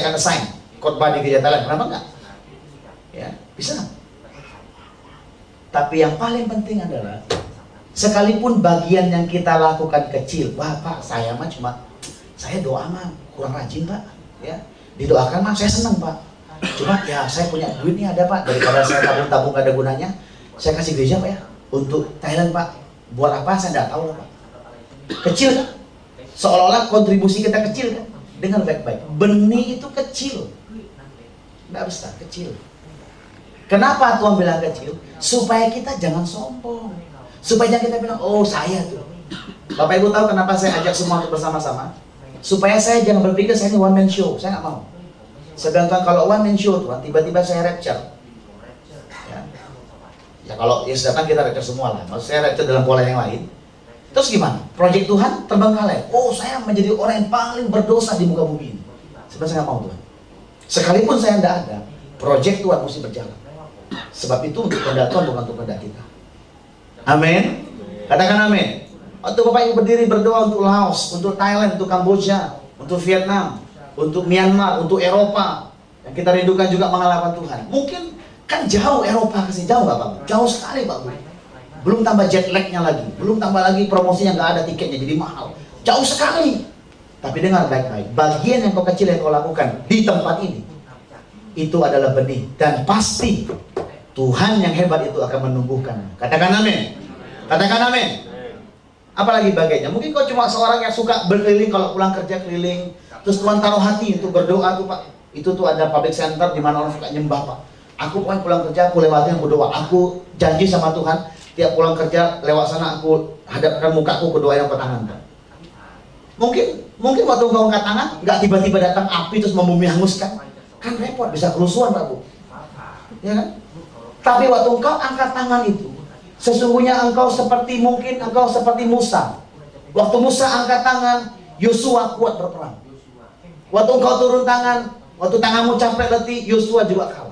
akan assign khotbah di gereja Thailand, kenapa enggak? Ya, bisa. Tapi yang paling penting adalah sekalipun bagian yang kita lakukan kecil, wah Pak, saya mah saya doa mah kurang rajin Pak, ya didoakan mah saya senang Pak. Cuma ya saya punya duit nih ada Pak, daripada saya tabung-tabung gak ada gunanya, saya kasih gereja Pak ya untuk Thailand Pak. Buat apa saya nggak tahu lah Pak. Kecil kan? Seolah-olah kontribusi kita kecil kan? Dengar baik-baik, benih itu kecil, nggak besar, kecil. Kenapa Tuhan bilang kecil? Supaya kita jangan sombong, supaya jangan kita bilang, oh saya tuh. Bapak Ibu tahu kenapa saya ajak semua untuk bersama-sama? Supaya saya jangan berpikir saya ini one man show, saya nggak mau. Sedangkan kalau one man show Tuhan, tiba-tiba saya rapture. Ya kalau ya sedangkan kita rapture semua lah, maksud saya rapture dalam pola yang lain. Terus gimana? Proyek Tuhan terbengkalai. Oh, saya menjadi orang yang paling berdosa di muka bumi ini. Sebenarnya saya nggak mau Tuhan. Sekalipun saya tidak ada, proyek Tuhan mesti berjalan. Sebab itu untuk kehendak Tuhan, bukan untuk kehendak kita. Amin. Katakan amin. Waktu Bapak Ibu berdiri berdoa untuk Laos, untuk Thailand, untuk Kamboja, untuk Vietnam, untuk Myanmar, untuk Eropa, yang kita rindukan juga mengalahkan Tuhan. Mungkin kan jauh Eropa kasih jauh nggak Pak? Jauh sekali Pak Bu. Belum tambah jet lag-nya lagi, belum tambah lagi promosinya nggak ada tiketnya jadi mahal, jauh sekali. Tapi dengar baik-baik, bagian yang kau kecil yang kau lakukan di tempat ini, itu adalah benih, dan pasti Tuhan yang hebat itu akan menumbuhkan. Katakan amin. Katakan amin. Apalagi bagiannya, mungkin kau cuma seorang yang suka berkeliling, kalau pulang kerja keliling, terus Tuhan taruh hati untuk berdoa tuh Pak. Itu tuh ada public center di mana orang suka nyembah Pak. Aku pokoknya pulang kerja, aku lewatin, aku doa, aku janji sama Tuhan. Tiap pulang kerja lewat sana aku hadapkan mukaku ke doa yang pertahanan. Mungkin waktu kau angkat tangan nggak tiba-tiba datang api terus membumi hanguskan, kan repot, bisa kerusuhan Pak Bu, ya kan? Tapi waktu engkau angkat tangan itu, sesungguhnya engkau seperti Musa. Waktu Musa angkat tangan, Yosua kuat berperang. Waktu engkau turun tangan, waktu tanganmu capek letih, Yosua juga kalah.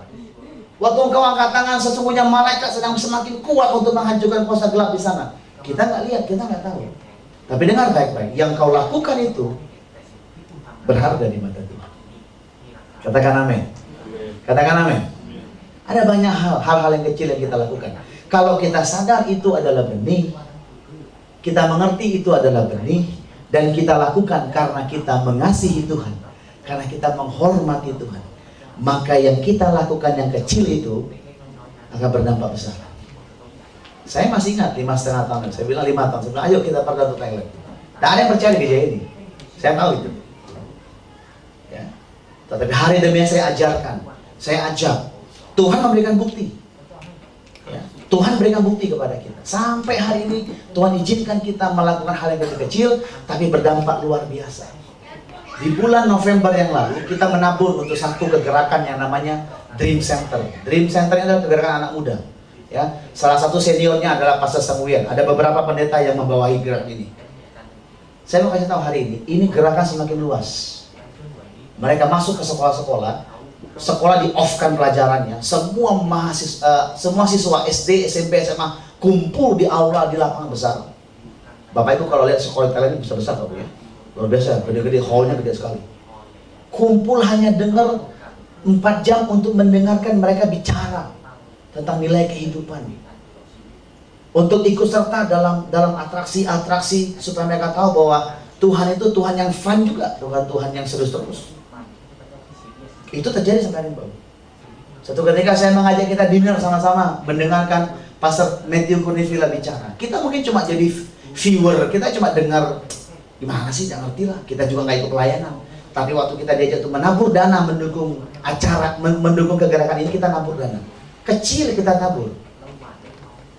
Waktu engkau angkat tangan, sesungguhnya malaikat sedang semakin kuat untuk menghancurkan kuasa gelap di sana. Kita nggak lihat, kita nggak tahu. Tapi dengar baik-baik, yang kau lakukan itu berharga di mata Tuhan. Katakan amin. Katakan amin. Ada banyak hal-hal yang kecil yang kita lakukan. Kalau kita sadar itu adalah benih, kita mengerti itu adalah benih, dan kita lakukan karena kita mengasihi Tuhan, karena kita menghormati Tuhan, maka yang kita lakukan yang kecil itu akan berdampak besar. Saya masih ingat 5,5 tahun, saya bilang 5 tahun, saya bilang ayo kita pergi ke Thailand. Tak ada yang percaya di gereja ini, saya tahu itu. Ya. Tetapi hari demi hari saya ajarkan, saya ajak. Tuhan memberikan bukti. Ya. Tuhan berikan bukti kepada kita. Sampai hari ini Tuhan izinkan kita melakukan hal yang kecil, tapi berdampak luar biasa. Di bulan November yang lalu kita menabur untuk satu kegerakan yang namanya Dream Center. Dream Center ini adalah kegerakan anak muda. Ya, salah satu seniornya adalah Pastor Samuel. Ada beberapa pendeta yang membawahi gerakan ini. Saya mau kasih tahu hari ini gerakan semakin luas. Mereka masuk ke sekolah-sekolah, sekolah di-off-kan pelajarannya. Semua siswa SD, SMP, SMA kumpul di aula di lapangan besar. Bapak Ibu kalau lihat sekolah Thailand ini besar-besar Bapak ya. Luar biasa, gede-gede, hallnya gede sekali. Kumpul hanya dengar 4 jam untuk mendengarkan mereka bicara tentang nilai kehidupan. Untuk ikut serta dalam atraksi-atraksi supaya mereka tahu bahwa Tuhan itu Tuhan yang fun juga, bukan Tuhan yang serius terus. Itu terjadi sampai hari ini. Satu ketika saya mengajak kita dinner sama-sama mendengarkan Pastor Matthew Kunivila bicara. Kita mungkin cuma jadi viewer, kita cuma dengar. Gimana sih, jangan ngerti lah, kita juga nggak ikut pelayanan. Tapi waktu kita diajak untuk menabur dana, mendukung acara, mendukung kegerakan ini, kita nabur dana. Kecil kita nabur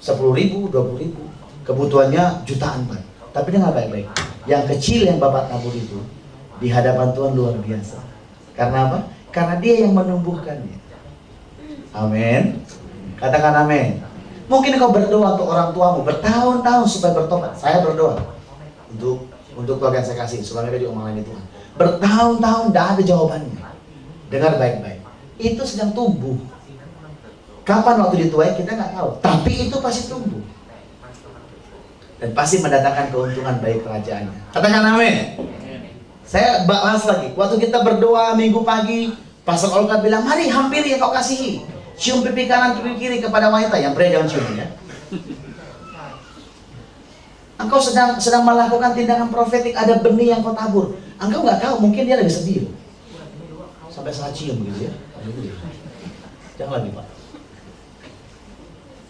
10.000, 20.000, kebutuhannya jutaan Pak. Tapi dengar baik-baik, yang kecil yang Bapak nabur itu di hadapan Tuhan luar biasa. Karena apa? Karena Dia yang menumbuhkannya. Amin. Katakan amin. Mungkin kau berdoa untuk orang tuamu bertahun-tahun supaya bertobat. Saya berdoa untuk keluarga yang saya kasih supaya mereka diomongin Tuhan. Bertahun-tahun tidak ada jawabannya. Dengar baik-baik, itu sedang tumbuh. Kapan waktu dituai kita nggak tahu, tapi itu pasti tumbuh dan pasti mendatangkan keuntungan bagi kerajaannya. Katakan amin. Saya bahas lagi. Waktu kita berdoa minggu pagi, Pastor Olga bilang, mari hampiri yang kau kasihi. Cium pipi kanan, pipi kiri kepada wanita. Yang pria jangan cium ya. Engkau sedang melakukan tindakan profetik, ada benih yang kau tabur. Engkau nggak tahu, mungkin dia lagi sedih. Sampai salah cium gitu ya. Jangan lagi Pak.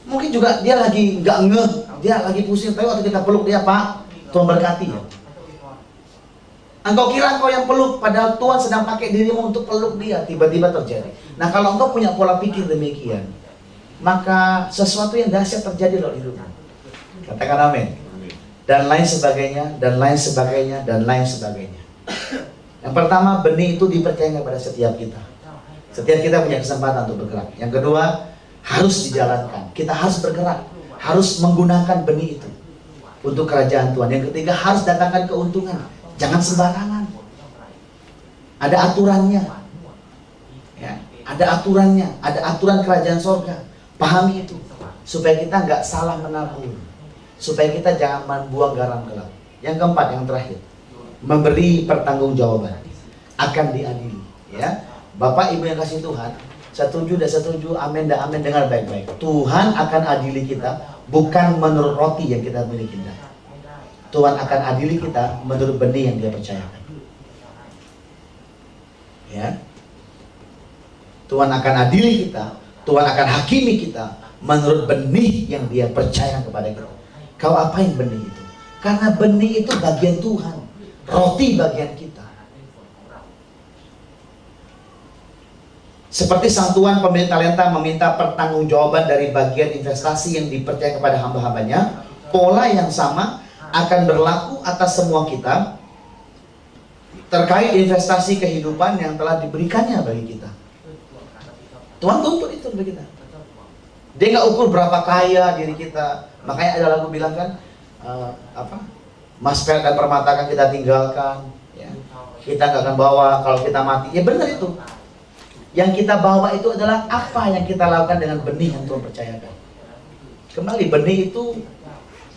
Mungkin juga dia lagi nggak ngeh, dia lagi pusing. Tapi waktu kita peluk dia, Pak, Tuhan berkati ya. Engkau kira engkau yang peluk, padahal Tuhan sedang pakai dirimu untuk peluk dia. Tiba-tiba terjadi. Nah kalau engkau punya pola pikir demikian, maka sesuatu yang dahsyat terjadi loh hidupmu. Katakan amin. Dan lain sebagainya, dan lain sebagainya, dan lain sebagainya. Yang pertama, benih itu dipercayakan kepada setiap kita. Setiap kita punya kesempatan untuk bergerak. Yang kedua, harus dijalankan. Kita harus bergerak, harus menggunakan benih itu untuk kerajaan Tuhan. Yang ketiga, harus datangkan keuntungan. Jangan sembarangan. Ada aturannya. Ya, ada aturannya, ada aturan kerajaan sorga. Pahami itu, supaya kita nggak salah menabur, supaya kita jangan membuang garam ke laut. Yang keempat, yang terakhir, memberi pertanggungjawaban, akan diadili. Ya, Bapak Ibu yang kasih Tuhan, setuju dan setuju, amin dan amin, dengar baik-baik. Tuhan akan adili kita bukan menurut roti yang kita miliki. Tuhan akan adili kita menurut benih yang Dia percayakan. Ya, Tuhan akan adili kita, Tuhan akan hakimi kita menurut benih yang Dia percayakan kepada kita. Kau apain benih itu? Karena benih itu bagian Tuhan, roti bagian kita. Seperti sang tuan pemilik talenta meminta pertanggungjawaban dari bagian investasi yang dipercaya kepada hamba-hambanya, pola yang sama akan berlaku atas semua kita terkait investasi kehidupan yang telah diberikannya bagi kita. Tuhan tuntut itu bagi kita. Dia nggak ukur berapa kaya diri kita. Makanya ada lagu bilang kan, Mas, perak dan permata akan kita tinggalkan, ya. Kita nggak akan bawa kalau kita mati. Ya benar itu. Yang kita bawa itu adalah apa yang kita lakukan dengan benih yang Tuhan percayakan. Kembali, benih itu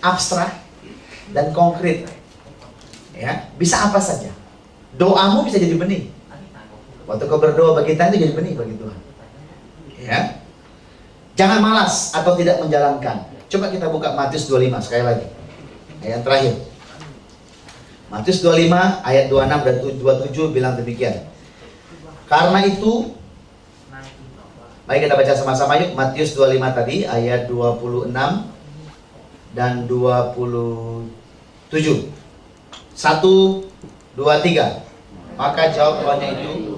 abstrak dan konkret. Ya, bisa apa saja. Doamu bisa jadi benih. Waktu kau berdoa bagi Tuhan itu jadi benih bagi Tuhan. Ya. Jangan malas atau tidak menjalankan. Coba kita buka Matius 25 sekali lagi. Ayat terakhir. Matius 25 ayat 26 dan 27 bilang demikian. Karena itu, mari kita baca sama-sama yuk. Matius 25 tadi ayat 26 dan 27. 1, 2, 3. Maka jawab tuannya itu,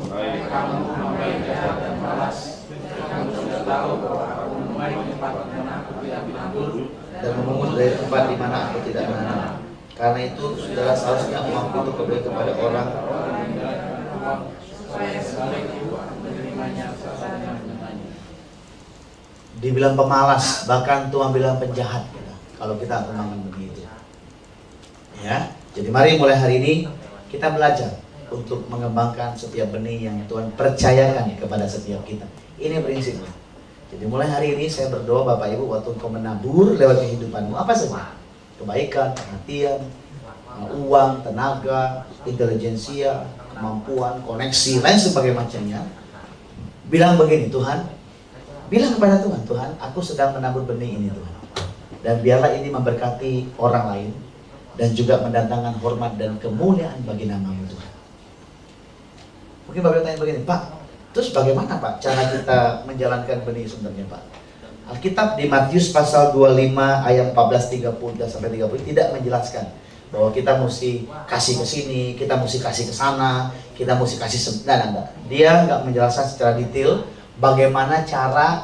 dan memungut dari tempat di mana aku tidak menanam. Karena itu, saudara, seharusnya uangku itu kembali kepada orang. Dibilang pemalas, bahkan Tuhan bilang penjahat kita, kalau kita memang begitu. Ya, jadi mari mulai hari ini kita belajar untuk mengembangkan setiap benih yang Tuhan percayakan kepada setiap kita. Ini prinsipnya. Jadi mulai hari ini saya berdoa Bapak Ibu, waktu engkau menabur lewat kehidupanmu apa saja, kebaikan, perhatian, uang, tenaga, intelijensia, kemampuan, koneksi, lain sebagainya macamnya, bilang begini, Tuhan, bilang kepada Tuhan, Tuhan, aku sedang menabur benih ini Tuhan, dan biarlah ini memberkati orang lain dan juga mendatangkan hormat dan kemuliaan bagi nama-Mu Tuhan. Mungkin Bapak tanya begini, Pak, terus bagaimana Pak cara kita menjalankan benih sebenarnya Pak? Alkitab di Matius pasal 25 ayat 14-30 tidak menjelaskan bahwa kita mesti kasih ke sini, kita mesti kasih ke sana, kita mesti kasih enggak. Dia nggak menjelaskan secara detail bagaimana cara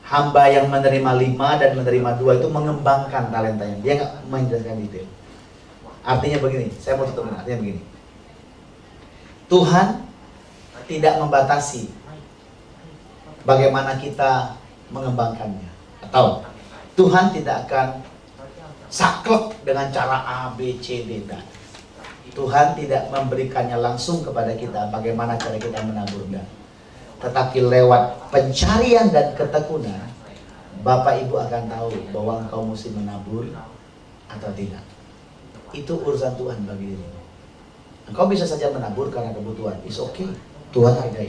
hamba yang menerima 5 dan menerima 2 itu mengembangkan talentanya. Dia nggak menjelaskan detail. Artinya begini, saya mau tutup, artinya begini. Tuhan tidak membatasi bagaimana kita mengembangkannya, atau Tuhan tidak akan saklek dengan cara A, B, C, D. Tuhan tidak memberikannya langsung kepada kita bagaimana cara kita menaburnya, tetapi lewat pencarian dan ketekunan Bapak Ibu akan tahu bahwa engkau mesti menabur atau tidak. Itu urusan Tuhan bagi dirimu. Engkau bisa saja menabur karena kebutuhan. It's okay. Tuhan hargai.